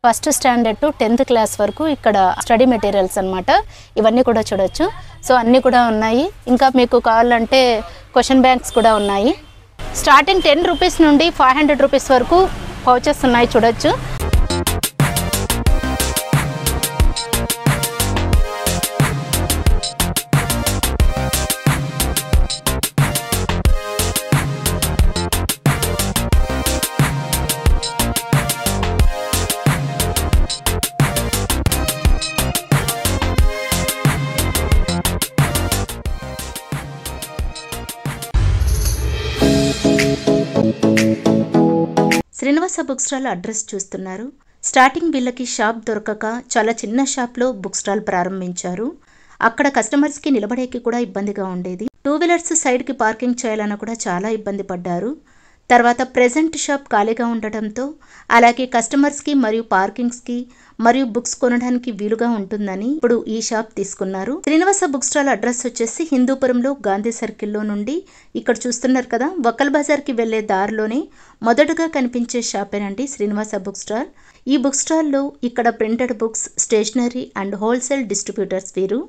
First standard to 10th class వరకు ఇక్కడ study materials అన్నమాట. ఇవన్నీ కూడా చూడొచ్చు. సో అన్నీ కూడా ఉన్నాయి. ఇంకా మీకు కావాలంటే క్వశ్చన్ బ్యాంక్స్ కూడా ఉన్నాయి. స్టార్టింగ్ 10 రూపీస్ నుండి 500 రూపీస్ వరకు పౌచెస్ ఉన్నాయి చూడొచ్చు. శ్రీనివాస బుక్ స్టాల్ అడ్రస్ చూస్తున్నారు. స్టార్టింగ్ వీళ్ళకి షాప్ దొరకక చాలా చిన్న షాప్లో బుక్ స్టాల్ ప్రారంభించారు. అక్కడ కస్టమర్స్కి నిలబడేకి కూడా ఇబ్బందిగా ఉండేది. 2 వీలర్స్ సైడ్కి పార్కింగ్ చేయాలన్నా కూడా చాలా ఇబ్బంది పడ్డారు. తర్వాత ప్రెజెంట్ షాప్ ఖాళీగా ఉండటంతో అలాగే కస్టమర్స్కి మరియు పార్కింగ్స్కి మరియు బుక్స్ కొనడానికి వీలుగా ఉంటుందని ఇప్పుడు ఈ షాప్ తీసుకున్నారు. శ్రీనివాస బుక్ స్టాల్ అడ్రస్ వచ్చేసి హిందూపురంలో గాంధీ సర్కిల్లో నుండి ఇక్కడ చూస్తున్నారు కదా, వకల్ బజార్కి వెళ్లే దారిలోనే మొదటగా కనిపించే షాపేనండి శ్రీనివాస బుక్ స్టాల్. ఈ బుక్ స్టాల్లో ఇక్కడ printed books, stationery and wholesale distributors వీరు.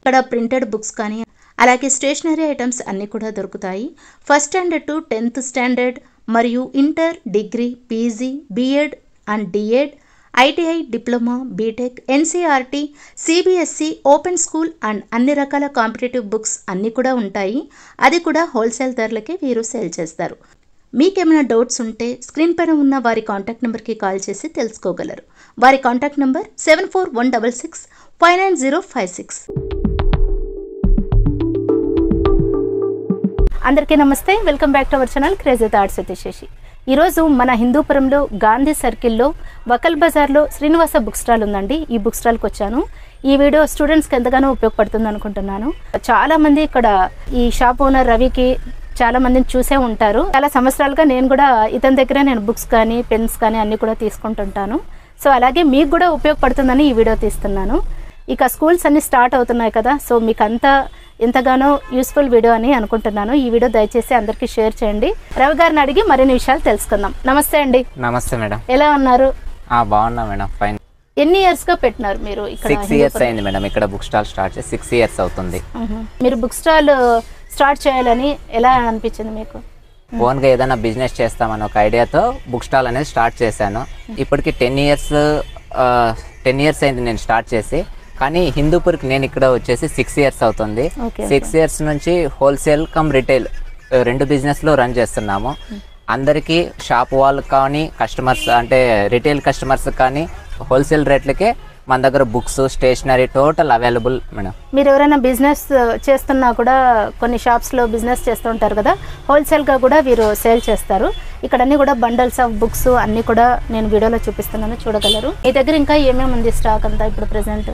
ఇక్కడ ప్రింటెడ్ బుక్స్ కానీ అలాగే స్టేషనరీ ఐటమ్స్ అన్నీ కూడా దొరుకుతాయి. First standard to 10th standard మరియు inter, degree, PG, BEd and DEd, ITI, diploma, BTech, NCERT, CBSE, open school and అన్ని రకాల కాంపిటేటివ్ బుక్స్ అన్నీ కూడా ఉంటాయి. అది కూడా హోల్సేల్ ధరలకే వీరు సేల్ చేస్తారు. మీకేమైనా డౌట్స్ ఉంటే స్క్రీన్ పైన ఉన్న వారి కాంటాక్ట్ నెంబర్కి కాల్ చేసి తెలుసుకోగలరు. వారి కాంటాక్ట్ నెంబర్ 7416659056. అందరికీ నమస్తే, welcome back to our channel crazy thoughts with Shashi. ఈరోజు మన హిందూపురంలో గాంధీ సర్కిల్లో వకల్ బజార్లో శ్రీనివాస బుక్ స్టాల్ ఉందండి. ఈ బుక్ స్టాల్కి వచ్చాను. ఈ వీడియో స్టూడెంట్స్కి ఎంతగానో ఉపయోగపడుతుంది అనుకుంటున్నాను. చాలామంది ఇక్కడ ఈ షాప్ ఓనర్ రవికి చాలా మందిని చూసే ఉంటారు. చాలా సంవత్సరాలుగా నేను కూడా ఇతని దగ్గర నేను బుక్స్ కానీ పెన్స్ కానీ అన్నీ కూడా తీసుకుంటుంటాను. సో అలాగే మీకు కూడా ఉపయోగపడుతుందని ఈ వీడియో తీస్తున్నాను. ఇక స్కూల్స్ అన్నీ స్టార్ట్ అవుతున్నాయి కదా, సో మీకు అంతా ఎంతగానో యూస్ఫుల్ వీడియో అని అనుకుంటున్నాను. ఈ వీడియో దయచేసి అందరికీ షేర్ చేయండి. రవి గారిని అడిగి మరిన్ని విషయాలు తెలుసుకుందాం. నమస్తే అండి. నమస్తే మేడం. ఎలా ఉన్నారు? బాగున్నా మేడం, ఫైన్. ఎన్ని ఇయర్స్ గా పెట్టినారు మీరు ఇక్కడ? 6 ఇయర్స్ అయింది మేడం. ఇక్కడ బుక్ స్టాల్ స్టార్ట్ చేసి 6 ఇయర్స్ అవుతుంది. మీరు బుక్ స్టాల్ స్టార్ట్ చేయాలని ఎలా అనిపించింది మీకు? ఓన్గా ఏదైనా బిజినెస్ చేస్తామని ఒక ఐడియాతో బుక్ స్టాల్ అనేది స్టార్ట్ చేశాను. ఇప్పటికి 10 ఇయర్స్ అయింది నేను స్టార్ట్ చేసి. కానీ హిందూపూర్కి నేను ఇక్కడ వచ్చేసి 6 ఇయర్స్ అవుతుంది. 6 ఇయర్స్ నుంచి హోల్సేల్ కమ్ రిటైల్ 2 బిజినెస్లో రన్ చేస్తున్నాము. అందరికీ షాప్ వాళ్ళు కానీ కస్టమర్స్ అంటే రిటైల్ కస్టమర్స్ కానీ హోల్సేల్ రేట్లకే మన దగ్గర books, stationery total available madam. మీరు ఎవరైనా బిజినెస్ చేస్తున్నా కూడా కొన్ని షాప్స్లో బిజినెస్ చేస్తుంటారు కదా, హోల్సేల్గా కూడా వీరు సేల్ చేస్తారు. ఇక్కడ అన్నీ కూడా బండల్స్ ఆఫ్ బుక్స్ అన్నీ కూడా నేను వీడియోలో చూపిస్తున్నాను, చూడగలరు. మీ దగ్గర ఇంకా ఏమేమి ఉంది స్టాక్ అంతా ఇప్పుడు ప్రెసెంట్?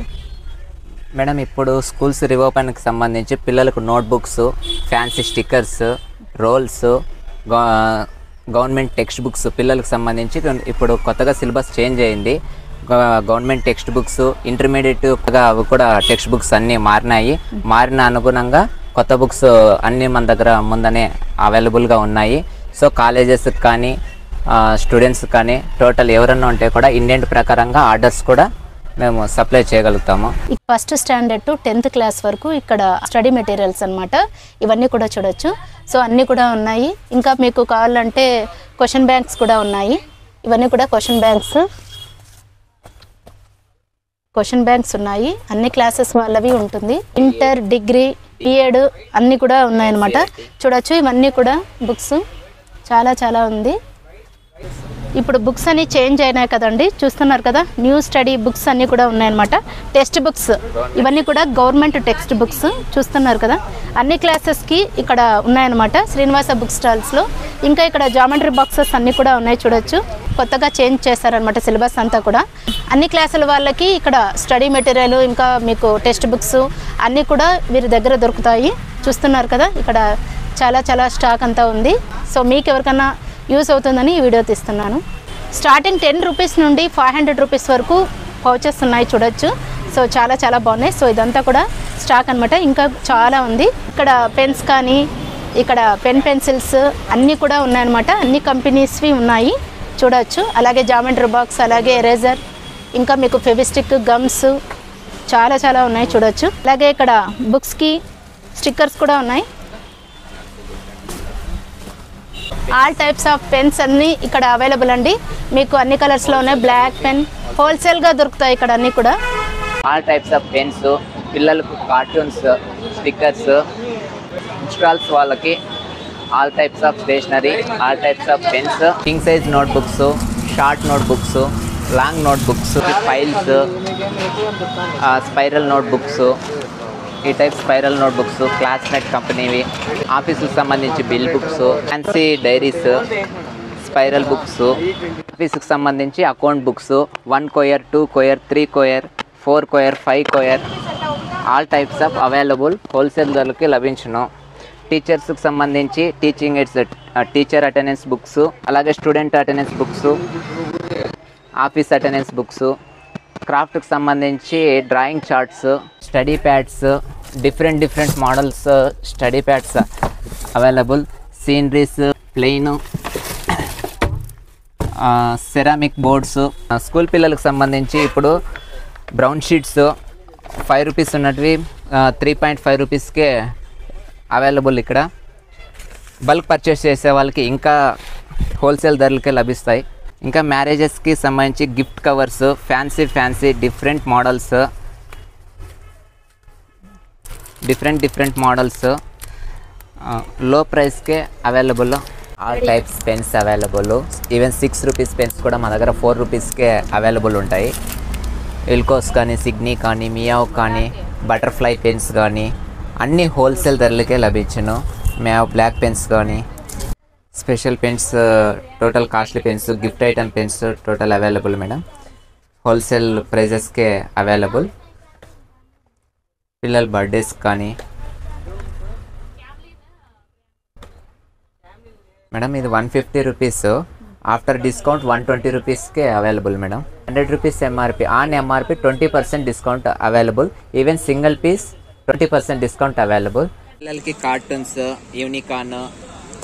మేడం ఇప్పుడు స్కూల్స్ రిఓపెన్కి సంబంధించి పిల్లలకు notebooks, fancy stickers, rolls, government text books పిల్లలకు సంబంధించి ఇప్పుడు కొత్తగా సిలబస్ చేంజ్ అయింది. గవర్నమెంట్ టెక్స్ట్ బుక్స్, ఇంటర్మీడియట్గా అవి కూడా టెక్స్ట్ బుక్స్ అన్నీ మారిన అనుగుణంగా కొత్త బుక్స్ అన్నీ మన దగ్గర ముందనే అవైలబుల్గా ఉన్నాయి. సో కాలేజెస్కి కానీ స్టూడెంట్స్ కానీ టోటల్ ఎవరన్నా ఉంటే కూడా ఇండియన్ ప్రకారంగా ఆర్డర్స్ కూడా మేము సప్లై చేయగలుగుతాము. First standard to 10th class వరకు ఇక్కడ స్టడీ మెటీరియల్స్ అన్నమాట. ఇవన్నీ కూడా చూడొచ్చు. సో అన్నీ కూడా ఉన్నాయి. ఇంకా మీకు కావాలంటే క్వశ్చన్ బ్యాంక్స్ కూడా ఉన్నాయి. ఇవన్నీ కూడా క్వశ్చన్ బ్యాంక్స్ ఉన్నాయి. అన్ని క్లాసెస్ వాళ్ళవి ఉంటుంది. ఇంటర్, డిగ్రీ, బీఎడ్ అన్నీ కూడా ఉన్నాయన్నమాట. చూడొచ్చు. ఇవన్నీ కూడా బుక్స్ చాలా ఉంది. ఇప్పుడు బుక్స్ అన్ని చేంజ్ అయినాయి కదండి, చూస్తున్నారు కదా. న్యూ స్టడీ బుక్స్ అన్నీ కూడా ఉన్నాయన్నమాట. టెక్స్ట్ బుక్స్ ఇవన్నీ కూడా గవర్నమెంట్ టెక్స్ట్ బుక్స్ చూస్తున్నారు కదా. అన్ని క్లాసెస్కి ఇక్కడ ఉన్నాయన్నమాట శ్రీనివాస బుక్ స్టాల్స్లో. ఇంకా ఇక్కడ జామెట్రీ బాక్సెస్ అన్నీ కూడా ఉన్నాయి చూడొచ్చు. కొత్తగా చేంజ్ చేశారనమాట సిలబస్ అంతా కూడా. అన్ని క్లాసుల వాళ్ళకి ఇక్కడ స్టడీ మెటీరియల్ ఇంకా మీకు టెక్స్ట్ బుక్స్ అన్నీ కూడా వీరి దగ్గర దొరుకుతాయి. చూస్తున్నారు కదా, ఇక్కడ చాలా స్టాక్ అంతా ఉంది. సో మీకు ఎవరికన్నా యూస్ అవుతుందని ఈ వీడియో తీస్తున్నాను. స్టార్టింగ్ 10 రూపీస్ నుండి 500 రూపీస్ వరకు పౌచెస్ ఉన్నాయి చూడొచ్చు. సో చాలా బాగున్నాయి. సో ఇదంతా కూడా స్టాక్ అనమాట. ఇంకా చాలా ఉంది. ఇక్కడ పెన్స్ కానీ ఇక్కడ పెన్సిల్స్ అన్నీ కూడా ఉన్నాయన్నమాట. అన్ని కంపెనీస్వి ఉన్నాయి. చూడవచ్చు. అలాగే జామెంట్రీ బాక్స్, అలాగే ఎరేజర్, ఇంకా మీకు ఫెవిస్టిక్, గమ్స్ చాలా ఉన్నాయి చూడవచ్చు. అలాగే ఇక్కడ బుక్స్కి స్టిక్కర్స్ కూడా ఉన్నాయి. ఆల్ టైప్స్ ఆఫ్ పెన్స్ అన్నీ ఇక్కడ అవైలబుల్ అండి. మీకు అన్ని కలర్స్లో ఉన్నాయి. బ్లాక్ పెన్ హోల్సేల్గా దొరుకుతాయి ఇక్కడ అన్నీ కూడా. ఆల్ టైప్స్ ఆఫ్ పెన్స్, పిల్లలకు కార్టూన్స్, స్టిక్కర్స్, ఇన్స్టాల్స్ వాళ్ళకి all types of stationery, all types of pens, king size notebooks, short notebooks, long notebooks, files, spiral notebooks, ఈ టైప్ స్పైరల్ నోట్బుక్స్, క్లాస్మేట్ కంపెనీవి, ఆఫీసుకు సంబంధించి bill books, fancy diaries, spiral books, ఆఫీసుకు సంబంధించి account books, 1 quire, 2 quire, 3 quire, 4 quire, 5 quire, all types of available wholesale ధరలకి లభించును. టీచర్స్కి సంబంధించి teaching AIDS, teacher attendance books, అలాగే student attendance books, office attendance books, క్రాఫ్ట్కి సంబంధించి drawing charts, study pads, different models study pads available, sceneries, plain, ceramic boards. School పిల్లలకు సంబంధించి ఇప్పుడు బ్రౌన్ షీట్స్ 5 రూపీస్ ఉన్నటివి 3.5 రూపీస్కే అవైలబుల్. ఇక్కడ బల్క్ పర్చేస్ చేసే వాళ్ళకి ఇంకా హోల్సేల్ ధరలకే లభిస్తాయి. ఇంకా మ్యారేజెస్కి సంబంధించి gift covers, fancy different models low ప్రైస్కే available. All types pens available. Even 6 rupees pens కూడా మా దగ్గర 4 రూపీస్కే అవైలబుల్ ఉంటాయి. ఎల్కోస్ కానీ, సిగ్నీ కానీ, మియావ్ కానీ, బటర్ఫ్లై పెన్స్ కానీ అన్నీ హోల్సేల్ ధరలకే లభించును. మియావ్ బ్లాక్ పెన్స్ కానీ, special pens, total costly pens, gift item pens total available madam. Wholesale ప్రైజెస్కే అవైలబుల్. పిల్లల బర్త్డేస్ కానీ మేడం ఇది 150 రూపీస్, ఆఫ్టర్ డిస్కౌంట్ 120 రూపీస్కే available madam. 100 rupees MRP, on MRP 20% discount available. Even single piece 20% discount available. పిల్లలకి cartoons, unicorn,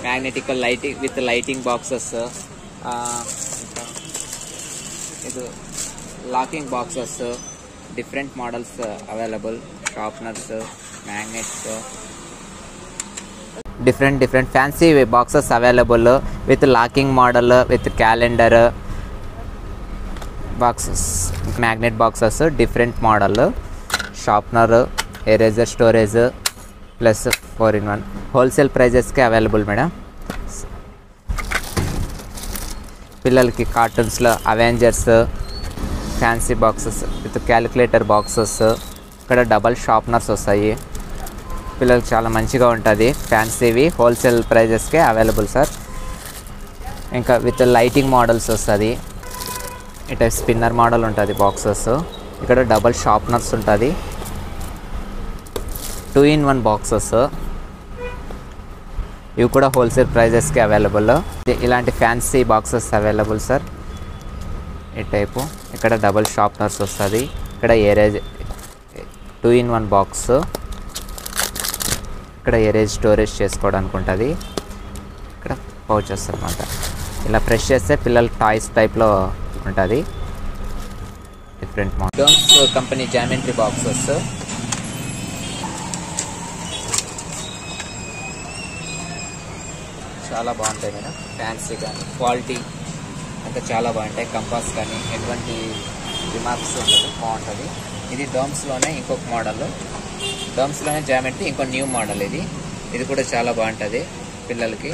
magnetical lighting with lighting boxes, ఇది locking boxes, different models available. Sharpeners, magnets, different fancy boxes available with locking model, with calendar boxes, magnet boxes, different model, sharpener, eraser, storage plus 4-in-1 wholesale ప్రైజెస్కి available madam. పిల్లలకి కార్టూన్స్లో Avengers, fancy boxes with calculator boxes, ఇక్కడ double sharpeners వస్తాయి. పిల్లలకి చాలా మంచిగా ఉంటుంది. ఫ్యాన్సీవి హోల్సేల్ ప్రైజెస్కే అవైలబుల్ సార్. ఇంకా విత్ లైటింగ్ మోడల్స్ వస్తుంది. ఇటు స్పిన్నర్ మోడల్ ఉంటుంది బాక్సెస్. ఇక్కడ డబల్ షార్ప్నర్స్ ఉంటుంది. 2-in-1 బాక్సెస్ ఇవి కూడా హోల్సేల్ ప్రైజెస్కి అవైలబుల్. ఇలాంటి ఫ్యాన్సీ బాక్సెస్ అవైలబుల్ సార్. ఈ టైపు ఇక్కడ డబల్ షార్ప్నర్స్ వస్తుంది. ఇక్కడ ఎరేజ్ 2-in-1 బాక్స్, ఇక్కడ ఎరేజ్ స్టోరేజ్ చేసుకోవడానికి ఉంటుంది. ఇక్కడ పౌచెస్ అన్నమాట. ఇలా ప్రెస్ చేస్తే పిల్లల టాయ్స్ టైప్లో ఉంటుంది. Different models company geometry boxes, చాలా బాగుంటాయి మేడం. ఫ్యాన్సీ కానీ క్వాలిటీ అంతా చాలా బాగుంటాయి. కంపాస్ కానీ ఎటువంటి రిమార్క్స్ ఉండదు, బాగుంటుంది. ఇది డోమ్స్లోనే ఇంకొక మోడల్, డోమ్స్లోనే జామెట్రీ ఇంకో న్యూ మోడల్. ఇది కూడా చాలా బాగుంటుంది పిల్లలకి.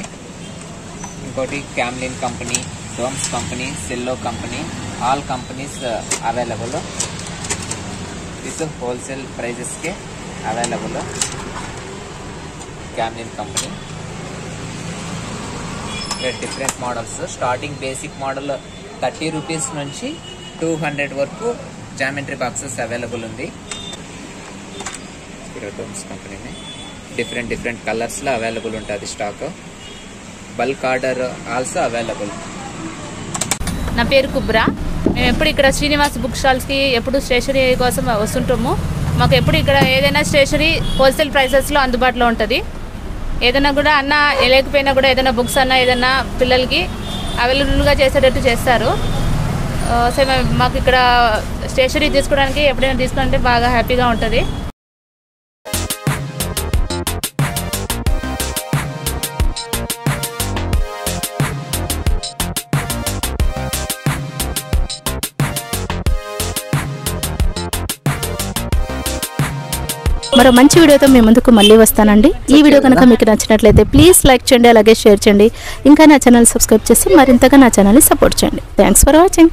ఇంకోటి Camlin company, Doms company, Cello company, all companies available with wholesale ప్రైజెస్కే available. Camlin company different models. Starting basic model 30 rupees నుంచి 200 వరకు జామెట్రీ బాక్సెస్ అవైలబుల్ ఉంది. డోమ్స్ కంపెనీని డిఫరెంట్ కలర్స్లో అవైలబుల్ ఉంటుంది stock. Bulk order also available. నా పేరు కుబ్రా. మేము ఎప్పుడు ఇక్కడ శ్రీనివాస్ బుక్ స్టాల్స్కి ఎప్పుడు స్టేషనరీ కోసం వస్తుంటాము. మాకు ఎప్పుడు ఇక్కడ ఏదైనా స్టేషనరీ హోల్సేల్ ప్రైసెస్లో అందుబాటులో ఉంటుంది. ఏదైనా కూడా అన్న లేకపోయినా కూడా ఏదైనా బుక్స్ అన్నా ఏదైనా పిల్లలకి అవైలబుల్గా చేసేటట్టు చేస్తారు. సో మాకు ఇక్కడ స్టేషనరీ తీసుకోవడానికి ఎప్పుడైనా తీసుకుంటే బాగా హ్యాపీగా ఉంటుంది. మరో మంచి వీడియోతో మీ ముందుకు మళ్ళీ వస్తానండి. ఈ వీడియో కనుక మీకు నచ్చినట్లయితే ప్లీజ్ లైక్ చేయండి, అలాగే షేర్ చేయండి. ఇంకా నా ఛానల్ సబ్స్క్రైబ్ చేసి మరింతగా నా ఛానల్ని సపోర్ట్ చేయండి. Thanks for watching.